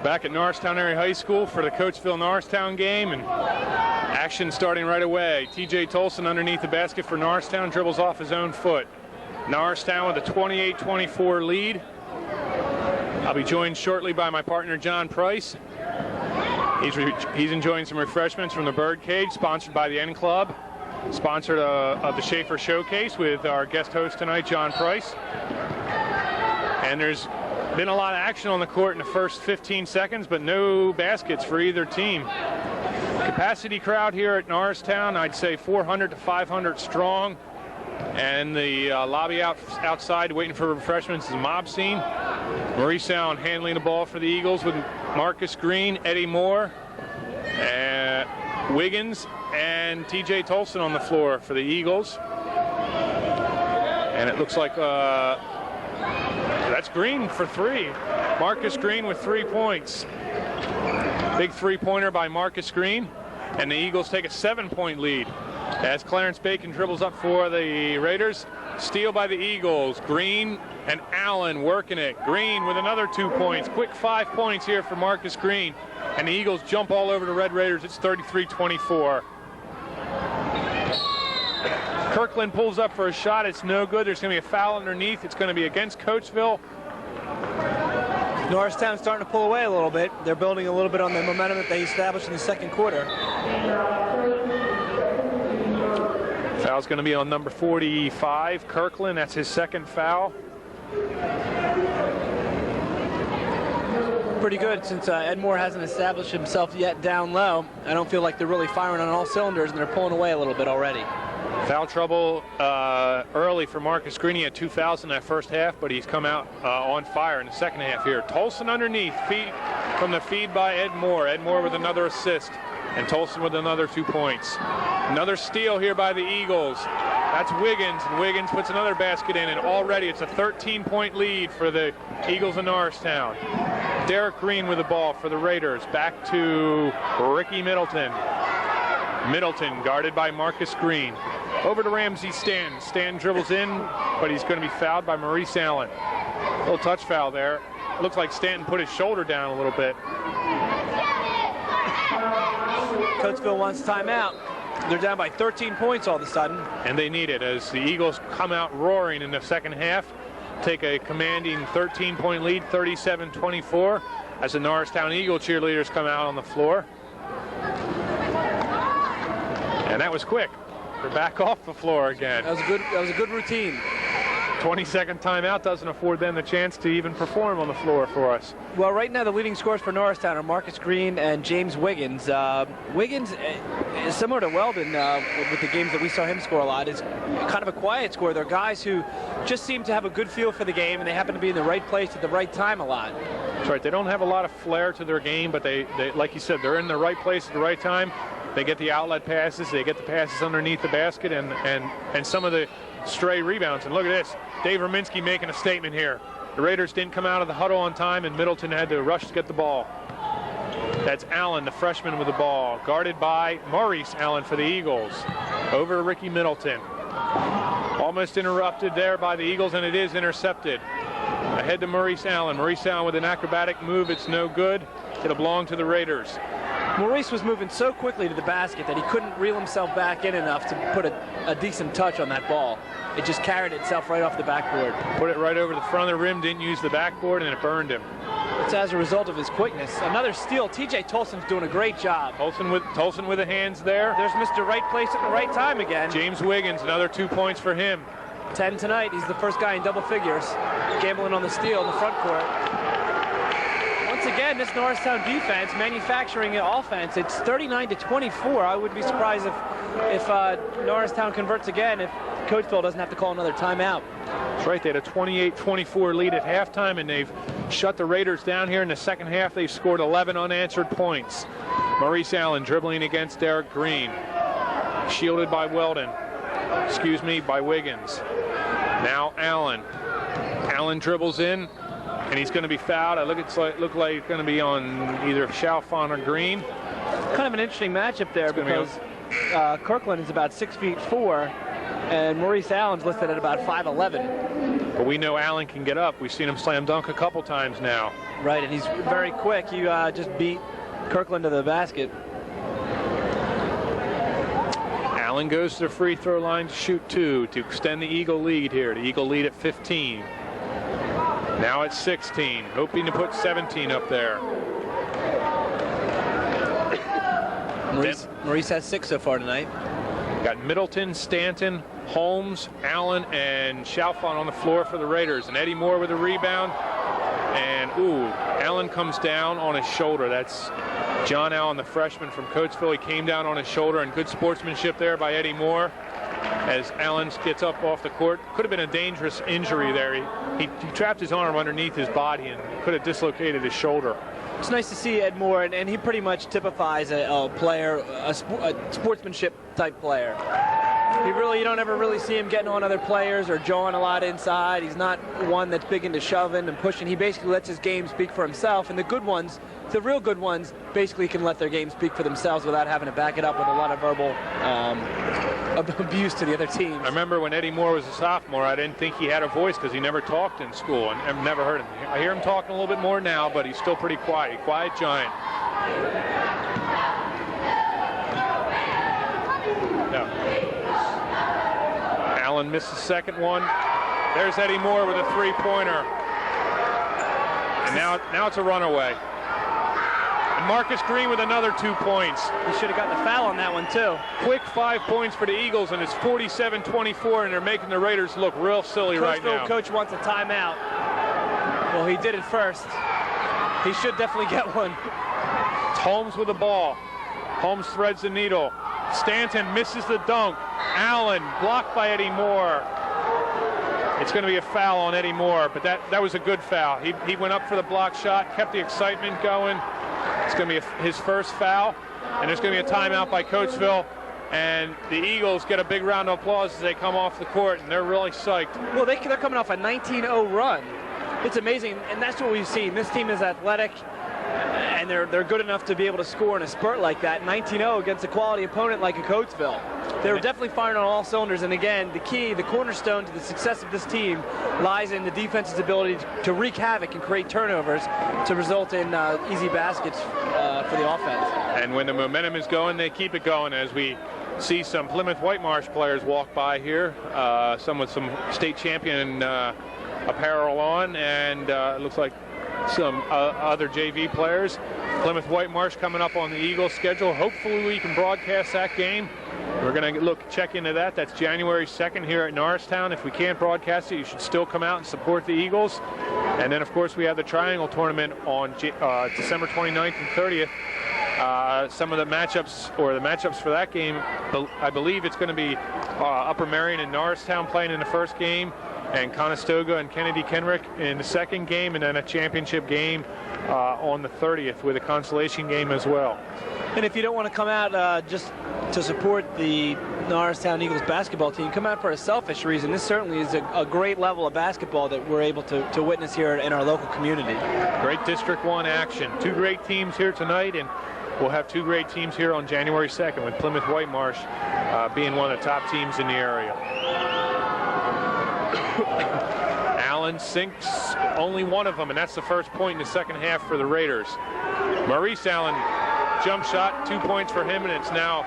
Back at Norristown Area High School for the Coatsville Norristown game, and action starting right away. TJ Tolson underneath the basket for Norristown, dribbles off his own foot. Norristown with a 28-24 lead. I'll be joined shortly by my partner John Price. He's enjoying some refreshments from the Birdcage, sponsored by the N Club, sponsored of the Schaefer Showcase with our guest host tonight, John Price. And there's been a lot of action on the court in the first 15 seconds, but no baskets for either team. Capacity crowd here at Norristown, I'd say 400 to 500 strong. And the lobby outside waiting for refreshments is a mob scene. Norristown handling the ball for the Eagles with Marcus Green, Eddie Moore, Wiggins, and TJ Tolson on the floor for the Eagles. And it looks like that's Green for three. Marcus Green with 3 points. Big three-pointer by Marcus Green. And the Eagles take a 7-point lead as Clarence Bacon dribbles up for the Raiders. Steal by the Eagles. Green and Allen working it. Green with another 2 points. Quick 5 points here for Marcus Green. And the Eagles jump all over the Red Raiders. It's 33-24. Kirkland pulls up for a shot. It's no good. There's going to be a foul underneath. It's going to be against Coatsville. Norristown's starting to pull away a little bit. They're building a little bit on the momentum that they established in the second quarter. Foul's going to be on number 45, Kirkland. That's his second foul. Pretty good since Ed Moore hasn't established himself yet down low. I don't feel like they're really firing on all cylinders, and they're pulling away a little bit already. Foul trouble early for Marcus Green. He had 2 fouls in that first half, but he's come out on fire in the second half here. Tolson underneath, from the feed by Ed Moore. Ed Moore with another assist, and Tolson with another 2 points. Another steal here by the Eagles. That's Wiggins, and Wiggins puts another basket in, and already it's a 13-point lead for the Eagles of Norristown. Derek Green with the ball for the Raiders. Back to Ricky Middleton. Middleton guarded by Marcus Green. Over to Ramsey Stanton. Stanton dribbles in, but he's going to be fouled by Maurice Allen. A little touch foul there. Looks like Stanton put his shoulder down a little bit. Coatsville wants timeout. They're down by 13 points all of a sudden. And they need it as the Eagles come out roaring in the second half. Take a commanding 13-point lead, 37-24, as the Norristown Eagle cheerleaders come out on the floor. And that was quick. They're back off the floor again. That was a good routine. 20-second timeout doesn't afford them the chance to even perform on the floor for us. Well, right now the leading scorers for Norristown are Marcus Green and James Wiggins. Wiggins is similar to Weldon with the games that we saw him score a lot. Is kind of a quiet scorer. They're guys who just seem to have a good feel for the game, and they happen to be in the right place at the right time a lot. That's right. They don't have a lot of flair to their game, but they like you said, they're in the right place at the right time. They get the outlet passes, they get the passes underneath the basket, and some of the stray rebounds. And look at this, Dave Rominski making a statement here. The Raiders didn't come out of the huddle on time, and Middleton had to rush to get the ball. That's Allen, the freshman, with the ball, guarded by Maurice Allen for the Eagles. Over to Ricky Middleton. Almost interrupted there by the Eagles, and it is intercepted. Ahead to Maurice Allen. Maurice Allen with an acrobatic move. It's no good. It'll belong to the Raiders. Maurice was moving so quickly to the basket that he couldn't reel himself back in enough to put a decent touch on that ball. It just carried itself right off the backboard. Put it right over the front of the rim, didn't use the backboard, and it burned him. It's as a result of his quickness. Another steal. TJ Tolson's doing a great job. Tolson with the hands there. There's Mr. Right Place at the right time again. James Wiggins, another 2 points for him. 10 tonight. He's the first guy in double figures. Gambling on the steal in the front court. Once again, this Norristown defense manufacturing an offense. It's 39-24. I would be surprised if Norristown converts again, if Coatsville doesn't have to call another timeout. That's right. They had a 28-24 lead at halftime, and they've shut the Raiders down here in the second half. They've scored 11 unanswered points. Maurice Allen dribbling against Derek Green. Shielded by by Wiggins. Now Allen. Allen dribbles in, and he's going to be fouled. Look like it's going to be on either Chalfant or Green. Kind of an interesting matchup there because Kirkland is about 6'4", and Maurice Allen's listed at about 5'11". But we know Allen can get up. We've seen him slam dunk a couple times now. Right, and he's very quick. He just beat Kirkland to the basket. Allen goes to the free throw line to shoot 2 to extend the Eagle lead here. The Eagle lead at 15. Now it's 16, hoping to put 17 up there. Maurice has 6 so far tonight. Got Middleton, Stanton, Holmes, Allen, and Chalfant on the floor for the Raiders. And Eddie Moore with a rebound. And, Allen comes down on his shoulder. That's John Allen, the freshman from Coatsville. He came down on his shoulder, and good sportsmanship there by Eddie Moore as Allen gets up off the court. Could have been a dangerous injury there. He trapped his arm underneath his body and could have dislocated his shoulder. It's nice to see Ed Moore, and he pretty much typifies a player, a sportsmanship type player. You don't ever really see him getting on other players or jawing a lot inside. He's not one that's big into shoving and pushing. He basically lets his game speak for himself, and the good ones, the real good ones, basically can let their game speak for themselves without having to back it up with a lot of verbal abuse to the other teams. I remember when Eddie Moore was a sophomore, I didn't think he had a voice because he never talked in school, and I've never heard him. I hear him talking a little bit more now, but he's still pretty quiet. Quiet giant. No. Allen missed the second one. There's Eddie Moore with a three-pointer. And now it's a runaway. And Marcus Green with another 2 points. He should have gotten a foul on that one, too. Quick 5 points for the Eagles, and it's 47-24, and they're making the Raiders look real silly right now. Coatsville coach wants a timeout. Well, he did it first. He should definitely get one. It's Holmes with the ball. Holmes threads the needle. Stanton misses the dunk. Allen blocked by Eddie Moore. It's going to be a foul on Eddie Moore, but that was a good foul. He went up for the block shot, kept the excitement going. It's going to be his first foul, and there's going to be a timeout by Coatsville. And the Eagles get a big round of applause as they come off the court, and they're really psyched. Well, they're coming off a 19-0 run. It's amazing, and that's what we've seen. This team is athletic, and they're good enough to be able to score in a spurt like that. 19-0 against a quality opponent like a Coatsville. They're definitely firing on all cylinders, and again, the cornerstone to the success of this team lies in the defense's ability to wreak havoc and create turnovers to result in easy baskets for the offense. And when the momentum is going, they keep it going, as we see some Plymouth Whitemarsh players walk by here, some with some state champion apparel on, and it looks like some other JV players. Plymouth Whitemarsh coming up on the Eagles schedule. Hopefully we can broadcast that game. We're going to check into that. That's January 2nd here at Norristown. If we can't broadcast it, you should still come out and support the Eagles. And then, of course, we have the Triangle Tournament on December 29th and 30th. Some of the matchups for that game, I believe it's going to be Upper Merion and Norristown playing in the first game, and Conestoga and Kennedy Kenrick in the second game, and then a championship game on the 30th with a consolation game as well. And if you don't want to come out just to support the Norristown Eagles basketball team, come out for a selfish reason. This certainly is a great level of basketball that we're able to witness here in our local community. Great District 1 action. 2 great teams here tonight, and we'll have 2 great teams here on January 2nd with Plymouth Whitemarsh being one of the top teams in the area. Allen sinks only one of them, and that's the first point in the second half for the Raiders. Maurice Allen, jump shot, 2 points for him, and it's now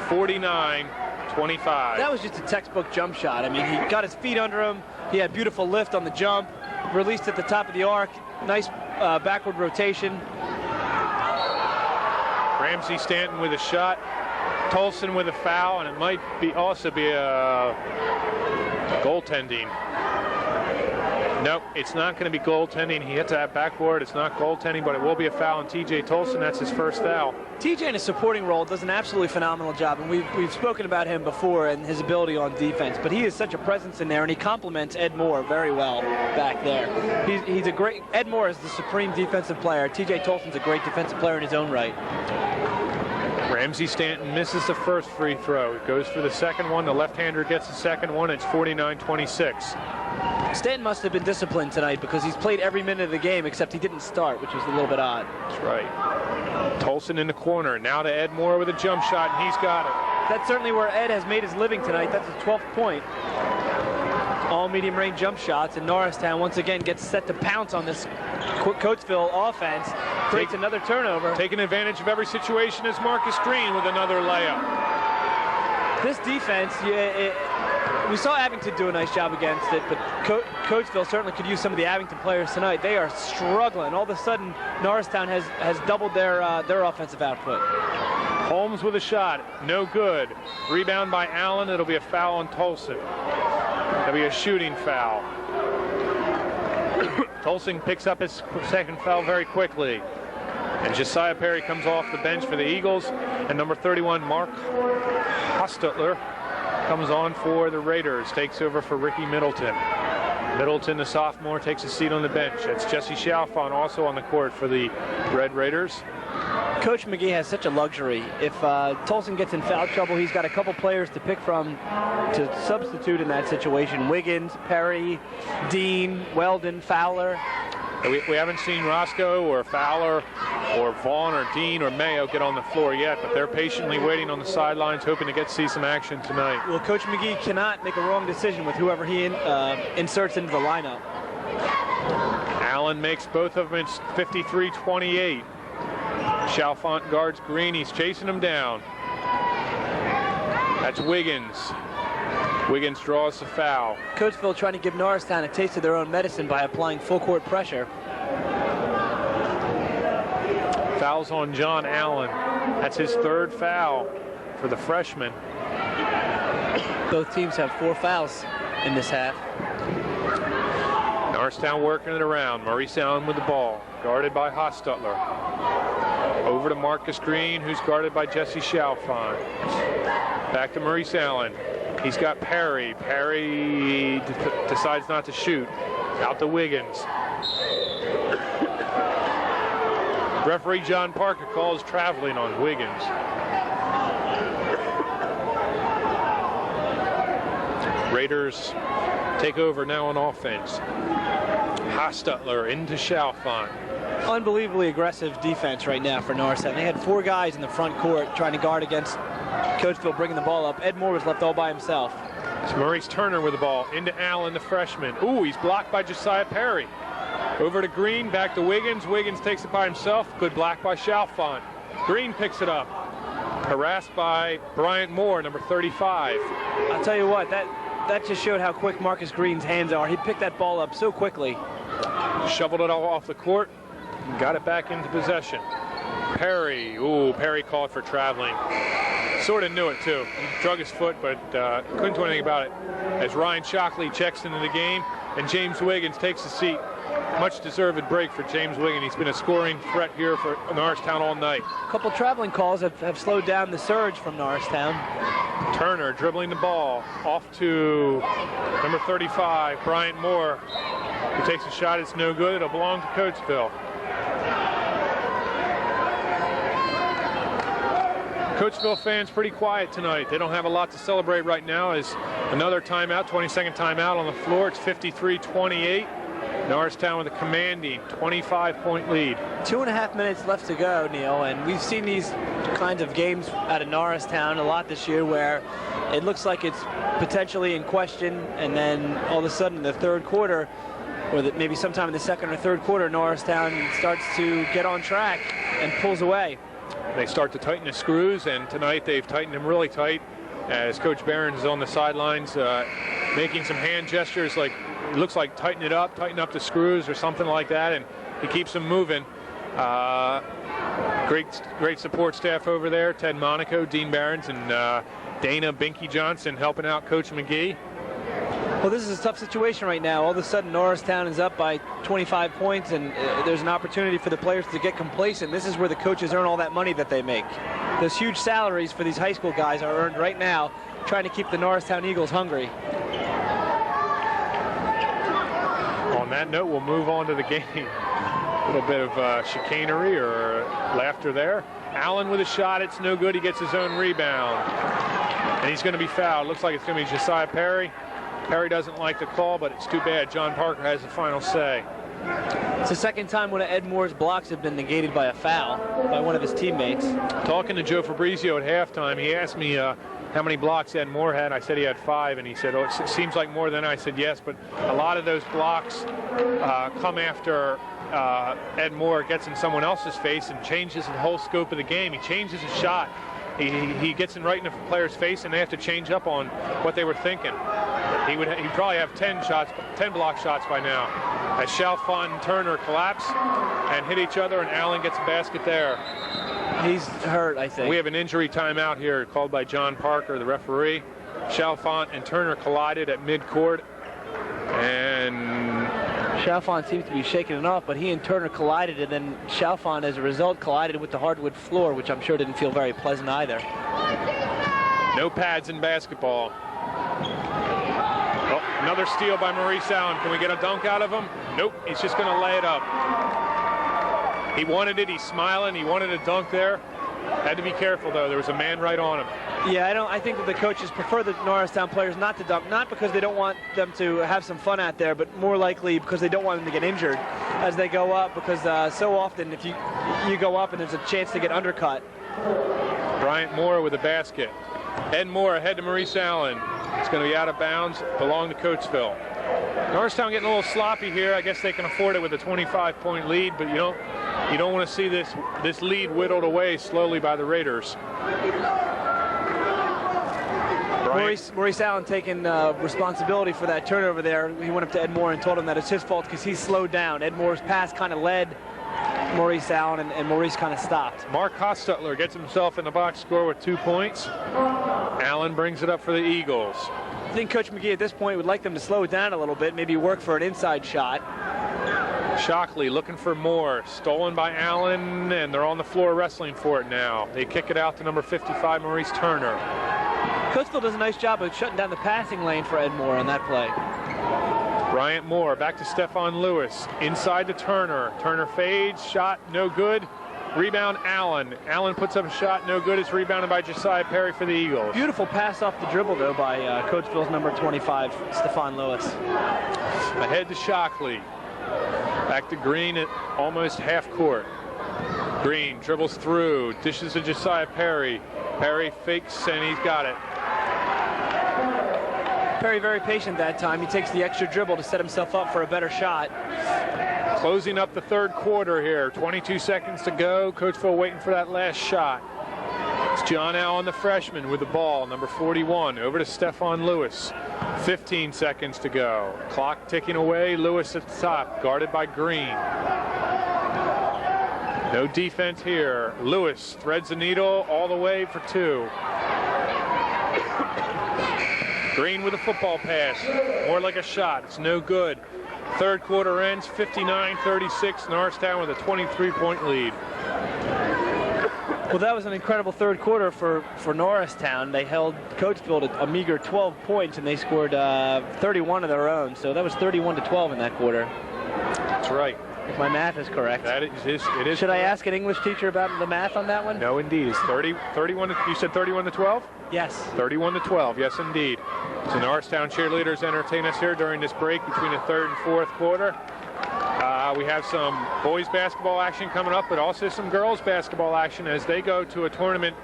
49-25. That was just a textbook jump shot. I mean, he got his feet under him. He had beautiful lift on the jump, released at the top of the arc, nice backward rotation. Ramsey Stanton with a shot, Tolson with a foul, and it might also be a goaltending. Nope, it's not going to be goaltending. He hits that backboard. It's not goaltending, but it will be a foul on TJ Tolson. That's his first foul. TJ in a supporting role does an absolutely phenomenal job, and we've spoken about him before and his ability on defense, but he is such a presence in there, and he complements Ed Moore very well back there. He's a great, Ed Moore is the supreme defensive player. TJ Tolson's a great defensive player in his own right. Ramsey Stanton misses the first free throw. It goes for the second one. The left-hander gets the second one. It's 49-26. Stanton must have been disciplined tonight because he's played every minute of the game except he didn't start, which was a little bit odd. That's right. Tolson in the corner. Now to Ed Moore with a jump shot, and he's got it. That's certainly where Ed has made his living tonight. That's his 12th point. all medium range jump shots, and Norristown once again gets set to pounce on this Coatsville offense. Creates another turnover. Taking advantage of every situation is Marcus Green with another layup. This defense, we saw Abington do a nice job against it, but Coatsville certainly could use some of the Abington players tonight. They are struggling. All of a sudden, Norristown has doubled their offensive output. Holmes with a shot, no good. Rebound by Allen, it'll be a foul on Tolson. That'll be a shooting foul. Tolson picks up his second foul very quickly. And Josiah Perry comes off the bench for the Eagles. And number 31, Mark Hostetler, comes on for the Raiders, takes over for Ricky Middleton. Middleton, the sophomore, takes a seat on the bench. That's Jesse Chalfant also on the court for the Red Raiders. Coach McGee has such a luxury. If Tolson gets in foul trouble, he's got a couple players to pick from to substitute in that situation. Wiggins, Perry, Dean, Weldon, Fowler. We haven't seen Roscoe or Fowler or Vaughn or Dean or Mayo get on the floor yet, but they're patiently waiting on the sidelines, hoping to see some action tonight. Well, Coach McGee cannot make a wrong decision with whoever he inserts into the lineup. Allen makes both of them. It's 53-28. Chalfant guards Green. He's chasing him down. That's Wiggins. Wiggins draws the foul. Coatsville trying to give Norristown a taste of their own medicine by applying full court pressure. Fouls on John Allen. That's his third foul for the freshman. Both teams have 4 fouls in this half. Norristown working it around. Maurice Allen with the ball, guarded by Hostetler. Over to Marcus Green, who's guarded by Jesse Chalfant. Back to Maurice Allen. He's got Perry. Perry decides not to shoot. Out to Wiggins. Referee John Parker calls traveling on Wiggins. Raiders take over now on offense. Hostetler into Chalfant. Unbelievably aggressive defense right now for Norristown. They had 4 guys in the front court trying to guard against Coatsville bringing the ball up. Ed Moore was left all by himself. It's Maurice Turner with the ball into Allen, the freshman. Ooh, he's blocked by Josiah Perry. Over to Green, back to Wiggins. Wiggins takes it by himself. Good block by Chalfant. Green picks it up. Harassed by Bryant Moore, number 35. I'll tell you what, that just showed how quick Marcus Green's hands are. He picked that ball up so quickly. Shoveled it all off the court. Got it back into possession. Perry. Ooh, Perry called for traveling. Sort of knew it, too. He drug his foot, but couldn't do anything about it. As Ryan Shockley checks into the game, and James Wiggins takes a seat. Much deserved break for James Wiggins. He's been a scoring threat here for Norristown all night. A couple traveling calls have slowed down the surge from Norristown. Turner dribbling the ball off to number 35, Bryant Moore. He takes a shot. It's no good. It'll belong to Coatsville. Coatsville fans pretty quiet tonight. They don't have a lot to celebrate right now as another timeout, 22nd timeout on the floor. It's 53-28. Norristown with a commanding 25-point lead. 2.5 minutes left to go, Neil, and we've seen these kinds of games out of Norristown a lot this year where it looks like it's potentially in question, and then all of a sudden in the third quarter, or maybe sometime in the second or third quarter, Norristown starts to get on track and pulls away. They start to tighten the screws, and tonight they've tightened them really tight as Coach Barons is on the sidelines making some hand gestures like it looks like tighten up the screws or something like that, and he keeps them moving. Great support staff over there. Ted Monaco, Dean Barons, and Dana Binky Johnson helping out Coach McGee. Well, this is a tough situation right now. All of a sudden, Norristown is up by 25 points, and there's an opportunity for the players to get complacent. This is where the coaches earn all that money that they make. Those huge salaries for these high school guys are earned right now, trying to keep the Norristown Eagles hungry. On that note, we'll move on to the game. A little bit of chicanery or laughter there. Allen with a shot. It's no good. He gets his own rebound. And he's going to be fouled. Looks like it's going to be Josiah Perry. Perry doesn't like the call, but it's too bad. John Parker has the final say. It's the second time one of Ed Moore's blocks have been negated by a foul by one of his teammates. Talking to Joe Fabrizio at halftime, he asked me how mmey blocks Ed Moore had. I said he had 5, and he said, oh, it seems like more than I said yes, but a lot of those blocks come after Ed Moore gets in someone else's face and changes the whole scope of the game. He changes his shot. He gets in right in the player's face, and they have to change up on what they were thinking. He'd probably have 10 block shots by now. As Chalfant and Turner collapse and hit each other, and Allen gets a basket there. He's hurt, I think. We have an injury timeout here called by John Parker, the referee. Chalfant and Turner collided at midcourt, and Chalfant seems to be shaking it off, but he and Turner collided, and then Chalfant, as a result, collided with the hardwood floor, which I'm sure didn't feel very pleasant either. No pads in basketball. Oh, another steal by Maurice Allen. Can we get a dunk out of him? Nope, he's just going to lay it up. He wanted it, he's smiling, he wanted a dunk there. Had to be careful, though. There was a man right on him. Yeah, I think that the coaches prefer the Norristown players not to dunk, not because they don't want them to have some fun out there, but more likely because they don't want them to get injured as they go up, because so often if you go up and there's a chance to get undercut. Bryant Moore with a basket. Ed Moore ahead to Maurice Allen. It's going to be out of bounds, belong to Coatsville. Norristown getting a little sloppy here. I guess they can afford it with a 25-point lead, but you don't want to see this lead whittled away slowly by the Raiders. Maurice Allen taking responsibility for that turnover there. He went up to Ed Moore and told him that it's his fault because he slowed down. Ed Moore's pass kind of led Maurice Allen, and Maurice kind of stopped. Mark Hostetler gets himself in the box score with 2 points. Allen brings it up for the Eagles. I think Coach McGee at this point would like them to slow it down a little bit, maybe work for an inside shot. Shockley looking for more. Stolen by Allen, and they're on the floor wrestling for it now. They kick it out to number 55, Maurice Turner. Coatsville does a nice job of shutting down the passing lane for Ed Moore on that play. Bryant Moore back to Stephon Lewis. Inside to Turner. Turner fades. Shot no good. Rebound Allen. Allen puts up a shot no good. It's rebounded by Josiah Perry for the Eagles. Beautiful pass off the dribble, though, by Coatsville's number 25, Stephon Lewis. Ahead to Shockley. Back to Green at almost half court. Green dribbles through. Dishes to Josiah Perry. Perry fakes, and he's got it. Perry very patient that time. He takes the extra dribble to set himself up for a better shot. Closing up the third quarter here. 22 seconds to go. Coatsville waiting for that last shot. It's John Allen, the freshman, with the ball, number 41. Over to Stephon Lewis. 15 seconds to go. Clock ticking away. Lewis at the top, guarded by Green. No defense here. Lewis threads the needle all the way for 2. Green with a football pass. More like a shot. It's no good. Third quarter ends 59-36. Norristown with a 23-point lead. Well, that was an incredible third quarter for Norristown. They held Coatsville to a meager 12 points, and they scored 31 of their own. So that was 31-12 in that quarter. That's right. If my math is correct. That it is. Should I ask an English teacher about the math on that one? No, indeed. It's 31. You said 31-12? Yes. 31-12. Yes, indeed. So Norristown cheerleaders entertain us here during this break between the third and fourth quarter. We have some boys basketball action coming up, but also some girls basketball action as they go to a tournament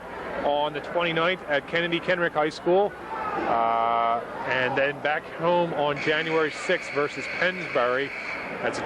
on the 29th at Kennedy Kenrick High School. And then back home on January 6th versus Pennsbury. That's a